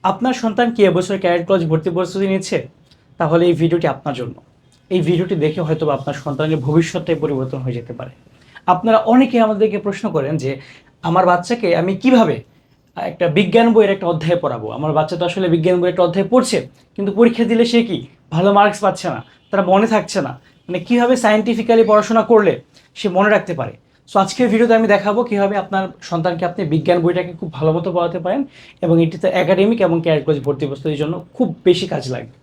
আপনার সন্তান কি এবছর ক্যাডেট কলেজ ভর্তি প্রস্তুতি নিচ্ছে? তাহলে এই ভিডিওটি আপনার জন্য। এই ভিডিওটি দেখে হয়তো আপনার সন্তানের ভবিষ্যৎটাই পরিবর্তন হয়ে যেতে পারে। আপনারা অনেকে আমাদেরকে প্রশ্ন করেন যে, আমার বাচ্চাকে আমি কিভাবে একটা বিজ্ঞান বইয়ের একটা অধ্যায় পড়াবো? আমার বাচ্চা তো আসলে বিজ্ঞান বইয়ের একটা অধ্যায় পড়ছে, কিন্তু পরীক্ষা দিলে সে কি ভালো মার্কস পাচ্ছে না, তার মনে থাকছে না। মানে কীভাবে সায়েন্টিফিক্যালি পড়াশোনা করলে সে মনে রাখতে পারে। সো আজকের ভিডিওতে আমি দেখাবো কীভাবে আপনার সন্তানকে আপনি বিজ্ঞান বইটাকে খুব ভালো মতো পড়াতে পারেন, এবং এটিতে একাডেমিক এবং ক্যারিয়ার কলেজ ভর্তি প্রস্তুতির জন্য খুব বেশি কাজ লাগবে।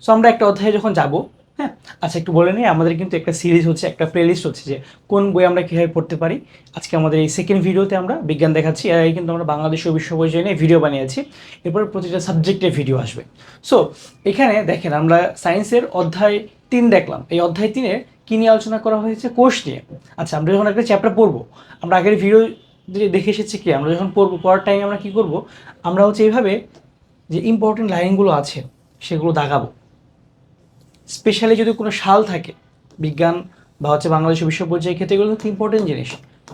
সো আমরা একটা অধ্যায়ে যখন যাব, হ্যাঁ, আচ্ছা একটু বলে নিই, আমাদের কিন্তু একটা সিরিজ হচ্ছে, একটা প্লেলিস্ট হচ্ছে যে কোন বই আমরা কীভাবে পড়তে পারি। আজকে আমাদের এই সেকেন্ড ভিডিওতে আমরা বিজ্ঞান দেখাচ্ছি। এর আগে কিন্তু আমরা বাংলাদেশ ও বিশ্ব পরিচয় নিয়ে ভিডিও বানিয়েছি, এরপর প্রতিটা সাবজেক্টের ভিডিও আসবে। সো এখানে দেখেন, আমরা সায়েন্সের অধ্যায় 3 দেখলাম। এই অধ্যায় 3-এ কী নিয়ে আলোচনা করা হয়েছে? কোষ নিয়ে। আচ্ছা, আমরা যখন একটা চ্যাপ্টার পড়বো, আমরা আগের ভিডিও যে দেখে এসেছি কি, আমরা যখন পড়ার টাইমে আমরা কী করবো, আমরা হচ্ছে এইভাবে যে ইম্পর্টেন্ট লাইনগুলো আছে সেগুলো দাগাবো। স্পেশালি যদি কোনো সাল থাকে বিজ্ঞান বা হচ্ছে বাংলাদেশ বিশ্ব পর্যায়ের ক্ষেত্রে, এগুলো কিন্তু ইম্পর্টেন্ট জিনিস,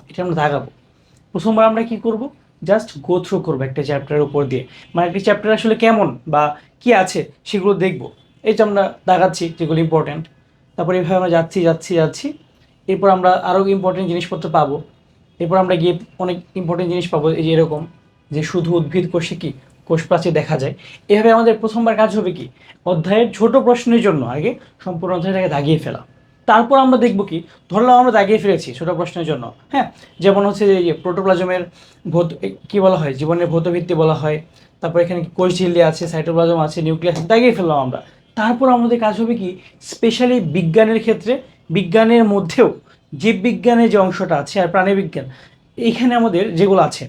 এটা আমরা দাগাবো। প্রথমবার আমরা কী করব, জাস্ট গো থ্রু করবো একটা চ্যাপ্টারের উপর দিয়ে, মানে একটা চ্যাপ্টার আসলে কেমন বা কী আছে সেগুলো দেখব। এই যে আমরা দাগাচ্ছি যেগুলো ইম্পর্টেন্ট, তারপরে এইভাবে আমরা যাচ্ছি যাচ্ছি যাচ্ছি, এরপর আমরা আরও ইম্পর্টেন্ট জিনিসপত্র পাবো। এরপর আমরা গিয়ে অনেক ইম্পর্টেন্ট জিনিস পাবো, এই যে এরকম যে শুধু উদ্ভিদ কোষে কি কোষ প্রাচীর দেখা যায়। এভাবে আমাদের প্রথমবার কাজ হবে কি, অধ্যায়ের ছোট প্রশ্নের জন্য আগে সম্পূর্ণ অধ্যায়টাকে দাগিয়ে ফেলা। তারপর আমরা দেখব কি, ধরলাম আমরা দাগিয়ে ফেলেছি ছোটো প্রশ্নের জন্য, হ্যাঁ, যেমন হচ্ছে যে প্রোটোপ্লাজমের ভৌত কী বলা হয়, জীবনের ভৌতভিত্তি বলা হয়। তারপর এখানে কোষ ঝিল্লি আছে, সাইটোপ্লাজম আছে, নিউক্লিয়াস, দাগিয়ে ফেললাম আমরা। তারপর আমাদের কাজ হবে কি, স্পেশালি বিজ্ঞানের ক্ষেত্রে, বিজ্ঞানের মধ্যেও জীববিজ্ঞানের যে অংশটা আছে আর প্রাণীবিজ্ঞান, এইখানে আমাদের যেগুলো আছে,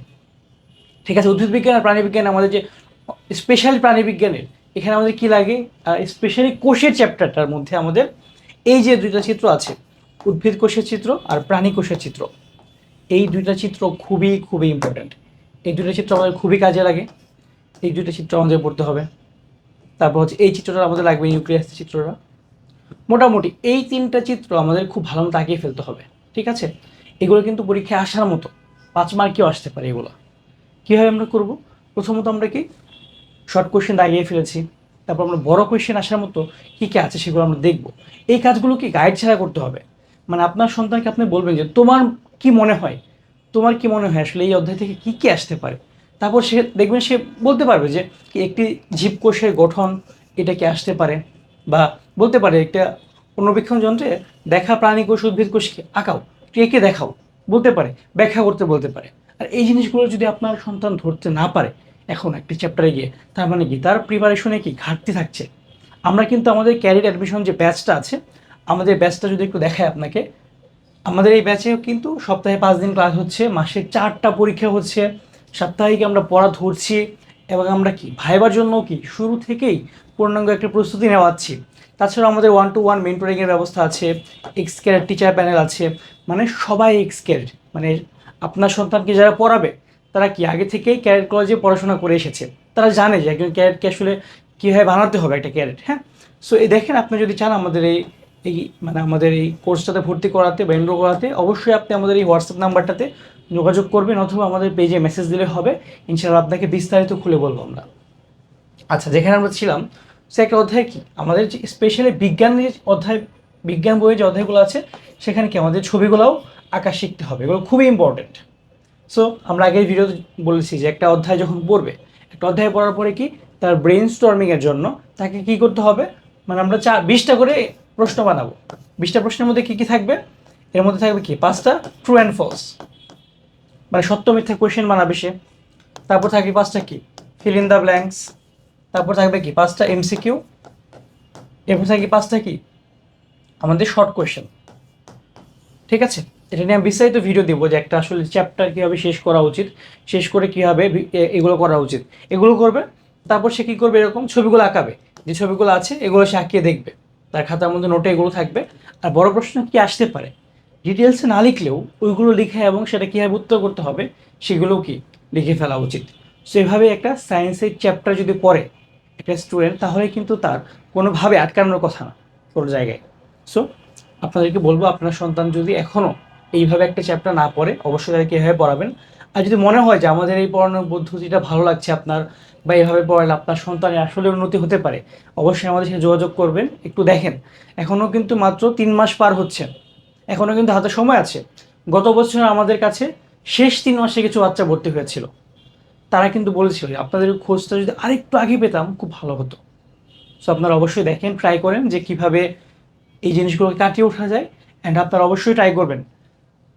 ঠিক আছে, উদ্ভিদ বিজ্ঞান আর প্রাণীবিজ্ঞান আমাদের যে স্পেশালি প্রাণীবিজ্ঞানের, এখানে আমাদের কী লাগে, স্পেশালি কোষের চ্যাপ্টারটার মধ্যে আমাদের এই যে দুইটা চিত্র আছে, উদ্ভিদ কোষের চিত্র আর প্রাণী কোষের চিত্র, এই দুইটা চিত্র খুবই খুবই ইম্পর্ট্যান্ট। এই দুইটা চিত্র আমাদের খুবই কাজে লাগে, এই দুইটা চিত্র আমাদের পড়তে হবে। তারপর হচ্ছে এই চিত্রটা আমাদের লাগবে, নিউক্লিয়াসের চিত্রটা। মোটামুটি এই 3টা চিত্র আমাদের খুব ভালো মতো আঁকিয়ে ফেলতে হবে, ঠিক আছে। এগুলো কিন্তু পরীক্ষায় আসার মতো 5 মার্কেও আসতে পারে এগুলো। কীভাবে আমরা করব? প্রথমত আমরা কি শর্ট কোয়েশ্চেন দাগিয়ে ফেলেছি, তারপর আমরা বড় কোয়েশ্চেন আসার মতো কী কী আছে সেগুলো আমরা দেখব। এই কাজগুলো কি গাইড ছাড়া করতে হবে, মানে আপনার সন্তানকে আপনি বলবেন যে তোমার কি মনে হয়, তোমার কি মনে হয় আসলে এই অধ্যায় থেকে কী কী আসতে পারে। তারপর সে দেখবেন সে বলতে পারবে যে কি একটি জীবকোষের গঠন এটা কি আসতে পারে, বা বলতে পারে একটা অনুবীক্ষণ যন্ত্রে দেখা প্রাণী কোষ উদ্ভিদ কোষকে আঁকাও, এঁকে দেখাও, বলতে পারে, ব্যাখ্যা করতে বলতে পারে। আর এই জিনিসগুলো যদি আপনার সন্তান ধরতে না পারে এখন একটি চ্যাপ্টারে গিয়ে, তার মানে কি তার প্রিপারেশনে কি ঘাটতি থাকছে। আমরা কিন্তু আমাদের ক্যারিয়ার অ্যাডমিশন যে ব্যাচটা আছে, আমাদের ব্যাচটা যদি একটু দেখায় আপনাকে, আমাদের এই ব্যাচে কিন্তু সপ্তাহে 5 দিন ক্লাস হচ্ছে, মাসে 4টা পরীক্ষা হচ্ছে, সাপ্তাহিক আমরা পড়া ধরছি, এবং আমরা কি ভাইবার জন্য কি শুরু থেকেই পূর্ণাঙ্গ একটা প্রস্তুতি নেওয়াচ্ছি। তাছাড়া আমাদের 1-to-1 মেন্টরিংয়ের ব্যবস্থা আছে, এক্স ক্যারেট টিচার প্যানেল আছে, মানে সবাই এক্স ক্যারেট, মানে আপনার সন্তানকে যারা পড়াবে তারা কি আগে থেকেই ক্যারেট কলেজে পড়াশোনা করে এসেছে, তারা জানে যে একজন ক্যারেটকে আসলে কীভাবে বানাতে হবে একটা ক্যারেট, হ্যাঁ। সো এই দেখেন, আপনি যদি চান আমাদের এই এই মানে আমাদের এই কোর্সটাতে ভর্তি করাতে বা এনরোল করাতে, অবশ্যই আপনি আমাদের এই হোয়াটসঅ্যাপ নাম্বারটাতে যোগাযোগ করবেন, অথবা আমাদের পেজে মেসেজ দিলে হবে। ইনশাআল্লাহ আপনাকে বিস্তারিত খুলে বলবো আমরা। আচ্ছা, যেখানে আমরা ছিলাম সে একটা অধ্যায় কি আমাদের যে স্পেশালি বিজ্ঞানের অধ্যায়, বিজ্ঞান বইয়ে যে অধ্যায়গুলো আছে সেখানে কি আমাদের ছবিগুলোও আঁকা শিখতে হবে, এগুলো খুবই ইম্পর্টেন্ট। সো আমরা আগের ভিডিওতে বলেছি যে একটা অধ্যায় যখন পড়বে, একটা অধ্যায় পড়ার পরে কি তার ব্রেন স্টর্মিংয়ের জন্য তাকে কী করতে হবে, মানে আমরা 20টা করে প্রশ্ন বানাবো। 20টা প্রশ্নের মধ্যে কী কী থাকবে, এর মধ্যে থাকবে কি 5টা ট্রু অ্যান্ড ফলস, মানে সত্য মিথ্যা কোয়েশ্চেন বানাবে সে। তারপর থাকবে 5টা কি ফিল ইন দ্য ব্ল্যাঙ্কস। তারপর থাকবে কি 5টা এমসিকিউ। এরপর থাকবে 5টা কি আমাদের শর্ট কোয়েশ্চেন, ঠিক আছে। এটা নিয়ে আমি বিস্তারিত ভিডিও দেবো যে একটা আসলে চ্যাপ্টার কীভাবে শেষ করা উচিত, শেষ করে কীভাবে এগুলো করা উচিত, এগুলো করবে। তারপর সে কী করবে, এরকম ছবিগুলো আঁকাবে, যে ছবিগুলো আছে এগুলো সে আঁকিয়ে দেখবে, তার খাতার মধ্যে নোটে এগুলো থাকবে। আর বড় প্রশ্ন কী আসতে পারে ডিটেলসে না লিখলেও ওইগুলো লিখে এবং সেটা কীভাবে উত্তর করতে হবে সেগুলোও কি লিখে ফেলা উচিত। সো এভাবে একটা সায়েন্সের চ্যাপ্টার যদি পড়ে একটা স্টুডেন্ট, তাহলে কিন্তু তার কোনোভাবে আটকানোর কথা না কোনো জায়গায়। সো আপনাদেরকে বলবো, আপনার সন্তান যদি এখনও এইভাবে একটা চ্যাপ্টার না পড়ে, অবশ্যই তাদেরকে এভাবে পড়াবেন। আর যদি মনে হয় যে আমাদের এই পড়ানোর পদ্ধতিটা ভালো লাগছে আপনার, বা এভাবে পড়ালে আপনার সন্তানের আসলে উন্নতি হতে পারে, অবশ্যই আমাদের সাথে যোগাযোগ করবেন। একটু দেখেন, এখনও কিন্তু মাত্র 3 মাস পার হচ্ছে, এখনও কিন্তু হাতে সময় আছে। গত বছর আমাদের কাছে শেষ 3 মাসে কিছু বাচ্চা ভর্তি হয়েছিল, তারা কিন্তু বলেছিল যে আপনাদের খোঁজটা যদি আরেকটু আগে পেতাম খুব ভালো হতো। সো আপনারা অবশ্যই দেখেন, ট্রাই করেন যে কিভাবে এই জিনিসগুলোকে কাটিয়ে ওঠা যায়। অ্যান্ড আপনারা অবশ্যই ট্রাই করবেন,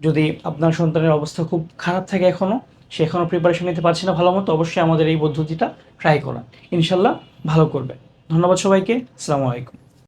যদি আপনার সন্তানের অবস্থা খুব খারাপ থাকে এখনও, সে এখনও প্রিপারেশন নিতে পারছে না ভালো মতো, অবশ্যই আমাদের এই পদ্ধতিটা ট্রাই করান, ইনশাল্লাহ ভালো করবে। ধন্যবাদ সবাইকে, আসসালামু আলাইকুম।